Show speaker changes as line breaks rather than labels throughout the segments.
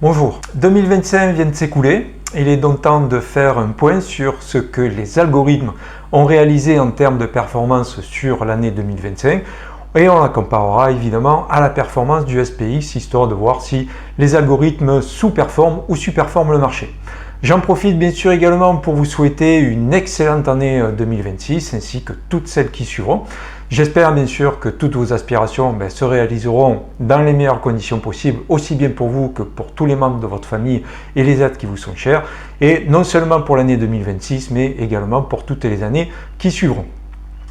Bonjour, 2025 vient de s'écouler. Il est donc temps de faire un point sur ce que les algorithmes ont réalisé en termes de performance sur l'année 2025 et on la comparera évidemment à la performance du SPX histoire de voir si les algorithmes sous-performent ou surperforment le marché. J'en profite bien sûr également pour vous souhaiter une excellente année 2026 ainsi que toutes celles qui suivront. J'espère bien sûr que toutes vos aspirations se réaliseront dans les meilleures conditions possibles, aussi bien pour vous que pour tous les membres de votre famille et les êtres qui vous sont chers, et non seulement pour l'année 2026, mais également pour toutes les années qui suivront.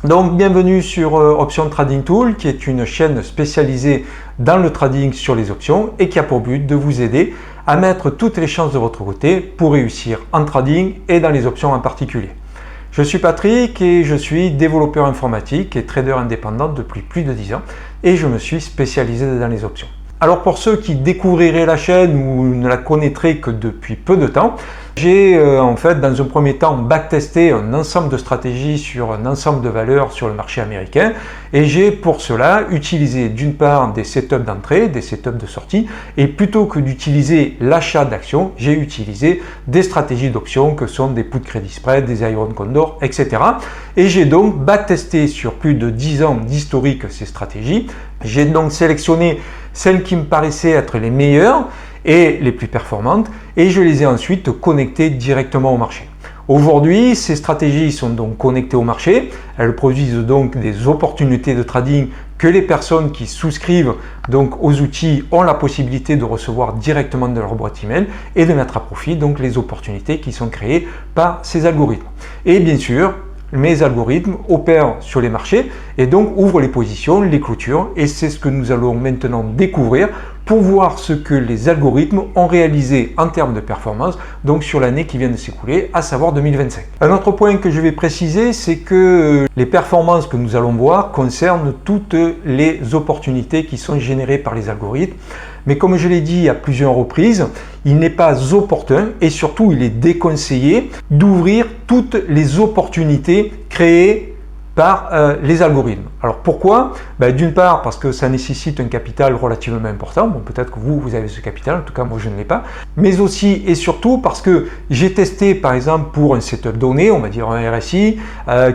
Donc bienvenue sur Option Trading Tool, qui est une chaîne spécialisée dans le trading sur les options et qui a pour but de vous aider à mettre toutes les chances de votre côté pour réussir en trading et dans les options en particulier. Je suis Patrick et je suis développeur informatique et trader indépendant depuis plus de 10 ans et je me suis spécialisé dans les options. Alors pour ceux qui découvriraient la chaîne ou ne la connaîtraient que depuis peu de temps, j'ai en fait dans un premier temps backtesté un ensemble de stratégies sur un ensemble de valeurs sur le marché américain et j'ai pour cela utilisé d'une part des setups d'entrée, des setups de sortie et plutôt que d'utiliser l'achat d'actions, j'ai utilisé des stratégies d'options que sont des put credit spread, des iron condor, etc. Et j'ai donc backtesté sur plus de 10 ans d'historique ces stratégies. J'ai donc sélectionné celles qui me paraissaient être les meilleures et les plus performantes et je les ai ensuite connectées directement au marché. Aujourd'hui, ces stratégies sont donc connectées au marché, elles produisent donc des opportunités de trading que les personnes qui souscrivent donc aux outils ont la possibilité de recevoir directement de leur boîte email et de mettre à profit donc les opportunités qui sont créées par ces algorithmes. Et bien sûr, mes algorithmes opèrent sur les marchés et donc ouvrent les positions, les clôtures et c'est ce que nous allons maintenant découvrir pour voir ce que les algorithmes ont réalisé en termes de performance donc sur l'année qui vient de s'écouler, à savoir 2025. Un autre point que je vais préciser, c'est que les performances que nous allons voir concernent toutes les opportunités qui sont générées par les algorithmes. Mais comme je l'ai dit à plusieurs reprises, il n'est pas opportun et surtout il est déconseillé d'ouvrir toutes les opportunités créées par les algorithmes. Alors pourquoi? D'une part parce que ça nécessite un capital relativement important, bon, peut-être que vous avez ce capital, en tout cas moi je ne l'ai pas, mais aussi et surtout parce que j'ai testé par exemple pour un setup donné, on va dire un RSI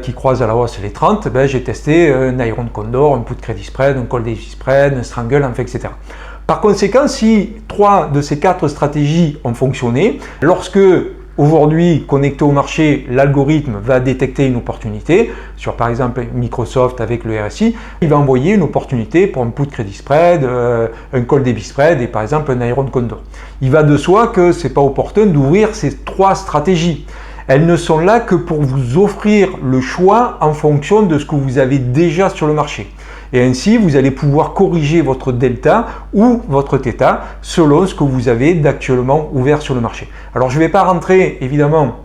qui croise à la hausse les 30, j'ai testé un iron condor, un put credit spread, un call daisy spread, un strangle, enfin, etc. Par conséquent, si 3 de ces 4 stratégies ont fonctionné, lorsque aujourd'hui, connecté au marché, l'algorithme va détecter une opportunité, sur par exemple Microsoft avec le RSI, il va envoyer une opportunité pour un put credit spread, un call debit spread et par exemple un iron condor. Il va de soi que ce n'est pas opportun d'ouvrir ces 3 stratégies. Elles ne sont là que pour vous offrir le choix en fonction de ce que vous avez déjà sur le marché. Et ainsi, vous allez pouvoir corriger votre delta ou votre θ selon ce que vous avez d'actuellement ouvert sur le marché. Alors, je ne vais pas rentrer évidemment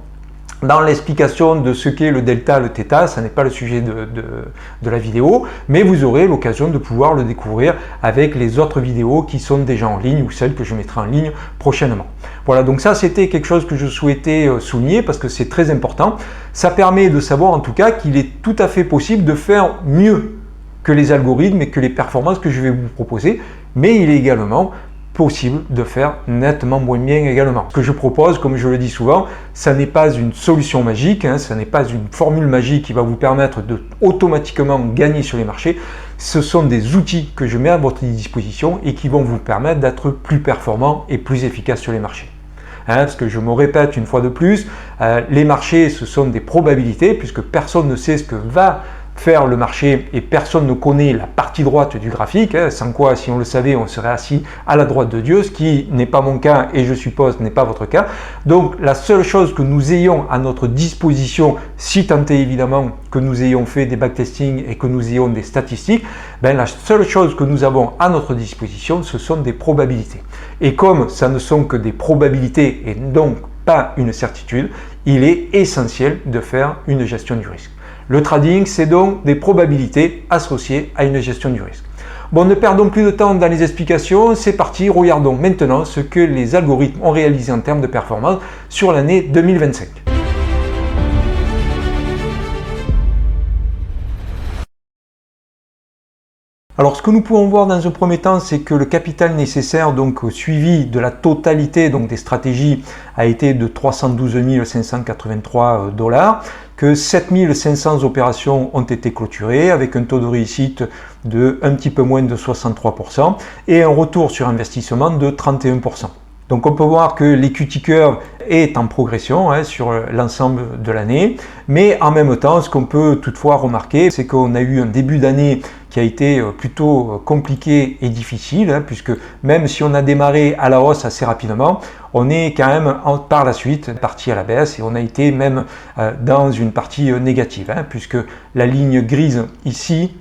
dans l'explication de ce qu'est le delta, le θ, ça n'est pas le sujet de la vidéo, mais vous aurez l'occasion de pouvoir le découvrir avec les autres vidéos qui sont déjà en ligne ou celles que je mettrai en ligne prochainement. Voilà, donc ça c'était quelque chose que je souhaitais souligner parce que c'est très important. Ça permet de savoir en tout cas qu'il est tout à fait possible de faire mieux que les algorithmes et que les performances que je vais vous proposer, mais il est également possible de faire nettement moins bien également. Ce que je propose, comme je le dis souvent, ça n'est pas une solution magique, ça n'est pas une formule magique qui va vous permettre de automatiquement gagner sur les marchés. Ce sont des outils que je mets à votre disposition et qui vont vous permettre d'être plus performant et plus efficace sur les marchés. Parce que je me répète une fois de plus, les marchés ce sont des probabilités puisque personne ne sait ce que va faire le marché et personne ne connaît la partie droite du graphique, sans quoi si on le savait on serait assis à la droite de Dieu, ce qui n'est pas mon cas et je suppose n'est pas votre cas. Donc la seule chose que nous ayons à notre disposition, si tant est évidemment que nous ayons fait des backtesting et que nous ayons des statistiques, la seule chose que nous avons à notre disposition ce sont des probabilités. Et comme ça ne sont que des probabilités et donc pas une certitude, il est essentiel de faire une gestion du risque. Le trading, c'est donc des probabilités associées à une gestion du risque. Bon, ne perdons plus de temps dans les explications, c'est parti, regardons maintenant ce que les algorithmes ont réalisé en termes de performance sur l'année 2025. Alors ce que nous pouvons voir dans un premier temps, c'est que le capital nécessaire donc au suivi de la totalité donc des stratégies a été de 312 583 $, que 7 500 opérations ont été clôturées avec un taux de réussite de un petit peu moins de 63% et un retour sur investissement de 31%. Donc on peut voir que l'equity curve est en progression sur l'ensemble de l'année, mais en même temps, ce qu'on peut toutefois remarquer, c'est qu'on a eu un début d'année qui a été plutôt compliqué et difficile, puisque même si on a démarré à la hausse assez rapidement, on est quand même par la suite parti à la baisse et on a été même dans une partie négative, puisque la ligne grise ici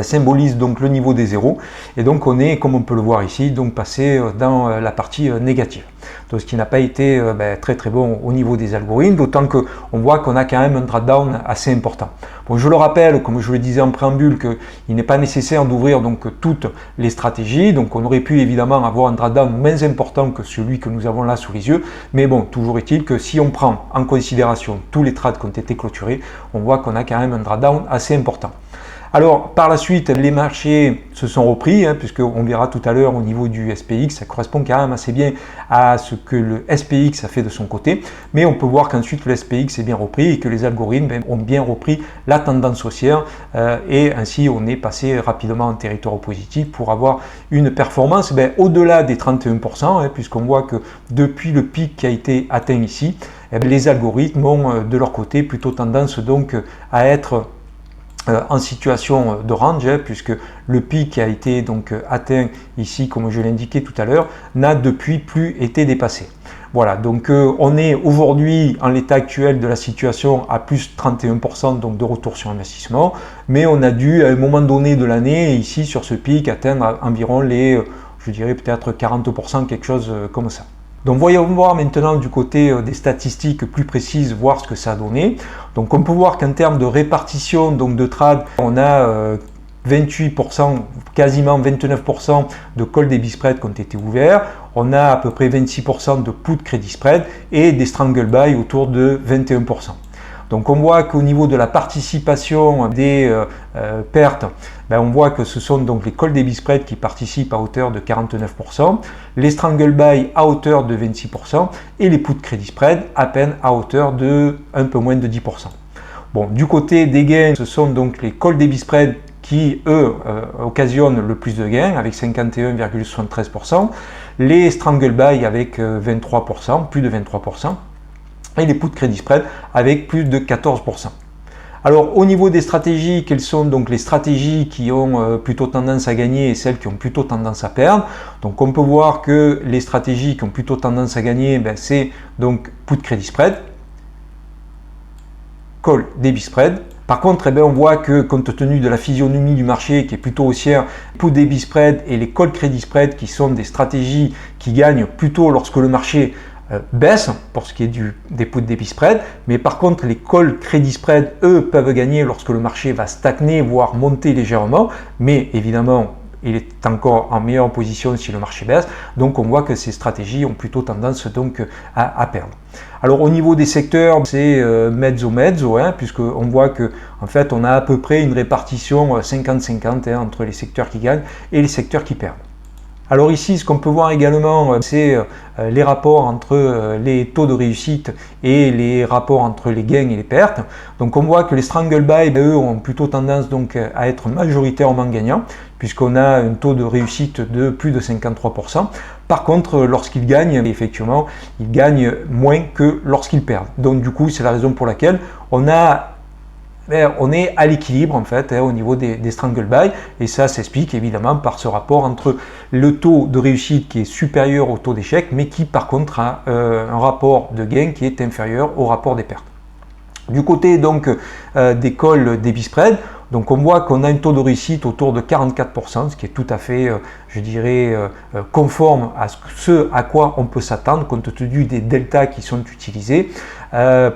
symbolise donc le niveau des zéros et donc on est, comme on peut le voir ici, donc passé dans la partie négative. Donc ce qui n'a pas été très très bon au niveau des algorithmes, d'autant qu'on voit qu'on a quand même un drawdown assez important. Bon, je le rappelle, comme je le disais en préambule, qu'il n'est pas nécessaire d'ouvrir donc toutes les stratégies, donc on aurait pu évidemment avoir un drawdown moins important que celui que nous avons là sous les yeux, mais bon, toujours est-il que si on prend en considération tous les trades qui ont été clôturés, on voit qu'on a quand même un drawdown assez important. Alors, par la suite, les marchés se sont repris, puisqu'on verra tout à l'heure au niveau du SPX, ça correspond quand même assez bien à ce que le SPX a fait de son côté, mais on peut voir qu'ensuite le SPX est bien repris et que les algorithmes ont bien repris la tendance haussière et ainsi on est passé rapidement en territoire positif pour avoir une performance au-delà des 31%, puisqu'on voit que depuis le pic qui a été atteint ici, les algorithmes ont de leur côté plutôt tendance donc à être en situation de range, puisque le pic qui a été donc atteint ici, comme je l'indiquais tout à l'heure, n'a depuis plus été dépassé. Voilà, donc on est aujourd'hui en l'état actuel de la situation à plus 31% donc de retour sur investissement, mais on a dû à un moment donné de l'année ici sur ce pic atteindre environ les, je dirais peut-être 40%, quelque chose comme ça. Donc voyons voir maintenant du côté des statistiques plus précises, voir ce que ça a donné. Donc on peut voir qu'en termes de répartition donc de trades, on a 28%, quasiment 29% de call debit spread qui ont été ouverts. On a à peu près 26% de put crédit spread et des strangle buy autour de 21%. Donc on voit qu'au niveau de la participation des pertes, on voit que ce sont donc les call debit spread qui participent à hauteur de 49%, les strangle buy à hauteur de 26% et les put crédit spread à peine à hauteur de un peu moins de 10%. Bon, du côté des gains, ce sont donc les call debit spread qui, eux, occasionnent le plus de gains avec 51,73%, les strangle buy avec 23%, plus de 23%, et les put crédit spread avec plus de 14%. Alors au niveau des stratégies, quelles sont donc les stratégies qui ont plutôt tendance à gagner et celles qui ont plutôt tendance à perdre? Donc on peut voir que les stratégies qui ont plutôt tendance à gagner, c'est donc put crédit spread, call debit spread. Par contre, on voit que compte tenu de la physionomie du marché qui est plutôt haussière, put debit spread et les call credit spread qui sont des stratégies qui gagnent plutôt lorsque le marché baisse pour ce qui est des put debit spread, mais par contre les call credit spread, eux, peuvent gagner lorsque le marché va stagner, voire monter légèrement, mais évidemment il est encore en meilleure position si le marché baisse, donc on voit que ces stratégies ont plutôt tendance donc à perdre. Alors au niveau des secteurs, c'est mezzo, puisqu'on voit que en fait on a à peu près une répartition 50-50 entre les secteurs qui gagnent et les secteurs qui perdent. Alors ici, ce qu'on peut voir également, c'est les rapports entre les taux de réussite et les rapports entre les gains et les pertes. Donc on voit que les strangle buy, eux, ont plutôt tendance donc à être majoritairement gagnants, puisqu'on a un taux de réussite de plus de 53%. Par contre, lorsqu'ils gagnent, effectivement, ils gagnent moins que lorsqu'ils perdent. Donc du coup, c'est la raison pour laquelle on est à l'équilibre en fait au niveau des strangle buy, et ça s'explique évidemment par ce rapport entre le taux de réussite qui est supérieur au taux d'échec, mais qui par contre a un rapport de gain qui est inférieur au rapport des pertes. Du côté donc des call debit spread, donc on voit qu'on a un taux de réussite autour de 44%, ce qui est tout à fait, je dirais, conforme à ce à quoi on peut s'attendre compte tenu des deltas qui sont utilisés.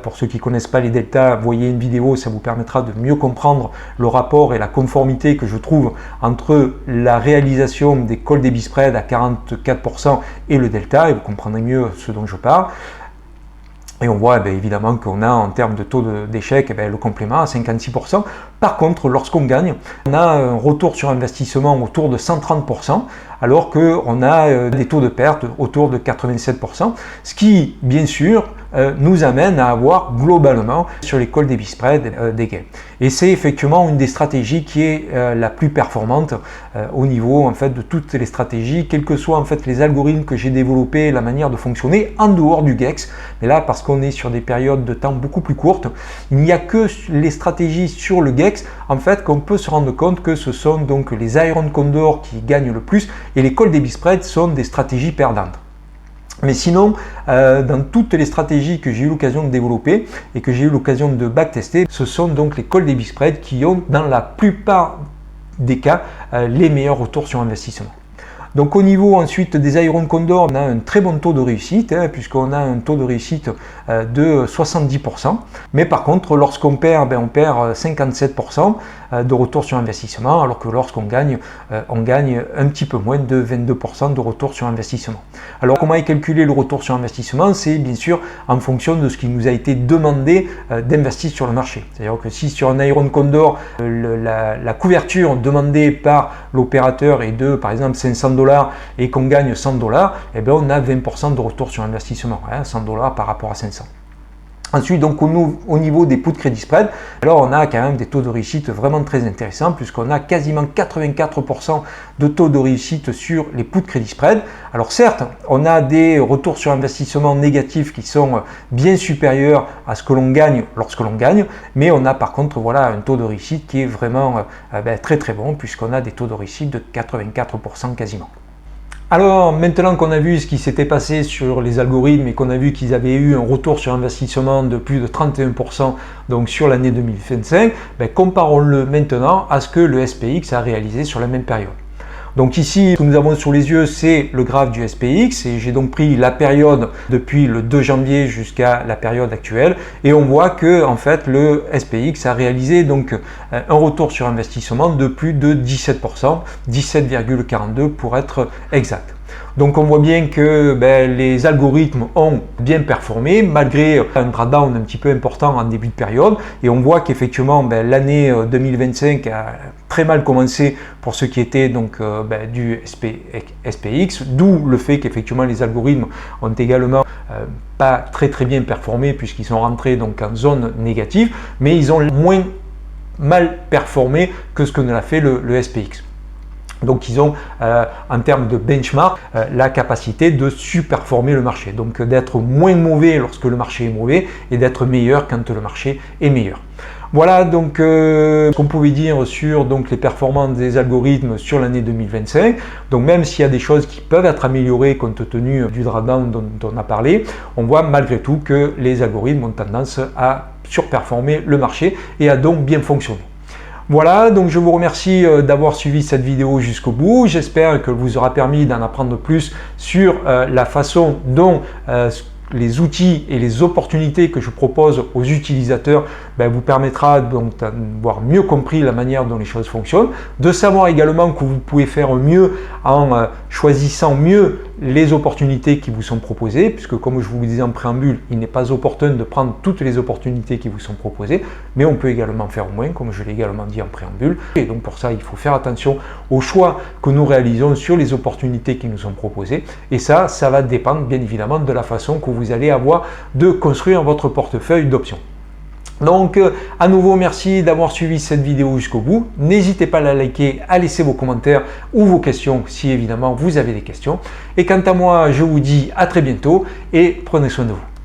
Pour ceux qui ne connaissent pas les deltas, voyez une vidéo, ça vous permettra de mieux comprendre le rapport et la conformité que je trouve entre la réalisation des call debit spread à 44% et le delta, et vous comprendrez mieux ce dont je parle. Et on voit évidemment qu'on a en termes de taux d'échec le complément à 56%. Par contre, lorsqu'on gagne, on a un retour sur investissement autour de 130%, alors qu'on a des taux de perte autour de 87%, ce qui, bien sûr, nous amène à avoir globalement sur les call debit spread des gains. Et c'est effectivement une des stratégies qui est la plus performante au niveau en fait de toutes les stratégies, quels que soient en fait les algorithmes que j'ai développés, la manière de fonctionner en dehors du GEX. Mais là, parce qu'on est sur des périodes de temps beaucoup plus courtes, il n'y a que les stratégies sur le GEX en fait qu'on peut se rendre compte que ce sont donc les Iron Condor qui gagnent le plus et les call debit spread sont des stratégies perdantes. Mais sinon, dans toutes les stratégies que j'ai eu l'occasion de développer et que j'ai eu l'occasion de backtester, ce sont donc les call debit spread qui ont dans la plupart des cas les meilleurs retours sur investissement. Donc au niveau ensuite des Iron Condor, on a un très bon taux de réussite, puisqu'on a un taux de réussite de 70%. Mais par contre, lorsqu'on perd, on perd 57% de retour sur investissement, alors que lorsqu'on gagne, on gagne un petit peu moins de 22% de retour sur investissement. Alors comment est calculé le retour sur investissement? C'est bien sûr en fonction de ce qui nous a été demandé d'investir sur le marché. C'est-à-dire que si sur un Iron Condor, la couverture demandée par l'opérateur est de par exemple 500 $ et qu'on gagne 100 $, eh bien on a 20% de retour sur investissement, 100 $ par rapport à 500. Ensuite, donc au niveau des put credit spread, alors on a quand même des taux de réussite vraiment très intéressants puisqu'on a quasiment 84% de taux de réussite sur les put credit spread. Alors certes, on a des retours sur investissement négatifs qui sont bien supérieurs à ce que l'on gagne lorsque l'on gagne, mais on a par contre voilà un taux de réussite qui est vraiment très très bon puisqu'on a des taux de réussite de 84% quasiment. Alors maintenant qu'on a vu ce qui s'était passé sur les algorithmes et qu'on a vu qu'ils avaient eu un retour sur investissement de plus de 31% donc sur l'année 2025, comparons-le maintenant à ce que le SPX a réalisé sur la même période. Donc ici, ce que nous avons sous les yeux, c'est le graphe du SPX et j'ai donc pris la période depuis le 2 janvier jusqu'à la période actuelle et on voit que en fait le SPX a réalisé donc un retour sur investissement de plus de 17%, 17,42 pour être exact. Donc on voit bien que les algorithmes ont bien performé malgré un drawdown un petit peu important en début de période et on voit qu'effectivement l'année 2025 a très mal commencé pour ce qui était donc du SPX, d'où le fait qu'effectivement les algorithmes ont également pas très bien performé puisqu'ils sont rentrés donc en zone négative, mais ils ont moins mal performé que ce que ne l'a fait le SPX. Donc ils ont en termes de benchmark la capacité de surperformer le marché, donc d'être moins mauvais lorsque le marché est mauvais et d'être meilleur quand le marché est meilleur. Voilà donc ce qu'on pouvait dire sur donc, les performances des algorithmes sur l'année 2025. Donc même s'il y a des choses qui peuvent être améliorées compte tenu du drawdown dont on a parlé, on voit malgré tout que les algorithmes ont tendance à surperformer le marché et à donc bien fonctionner. Voilà, donc je vous remercie d'avoir suivi cette vidéo jusqu'au bout. J'espère que vous aura permis d'en apprendre plus sur la façon dont les outils et les opportunités que je propose aux utilisateurs vous permettra donc d'avoir mieux compris la manière dont les choses fonctionnent, de savoir également que vous pouvez faire mieux en choisissant mieux les opportunités qui vous sont proposées, puisque comme je vous le disais en préambule, il n'est pas opportun de prendre toutes les opportunités qui vous sont proposées, mais on peut également faire moins, comme je l'ai également dit en préambule. Et donc pour ça, il faut faire attention aux choix que nous réalisons sur les opportunités qui nous sont proposées. Et ça va dépendre bien évidemment de la façon que vous allez avoir de construire votre portefeuille d'options. Donc à nouveau merci d'avoir suivi cette vidéo jusqu'au bout. N'hésitez pas à la liker, à laisser vos commentaires ou vos questions si évidemment vous avez des questions. Et quant à moi, je vous dis à très bientôt et prenez soin de vous.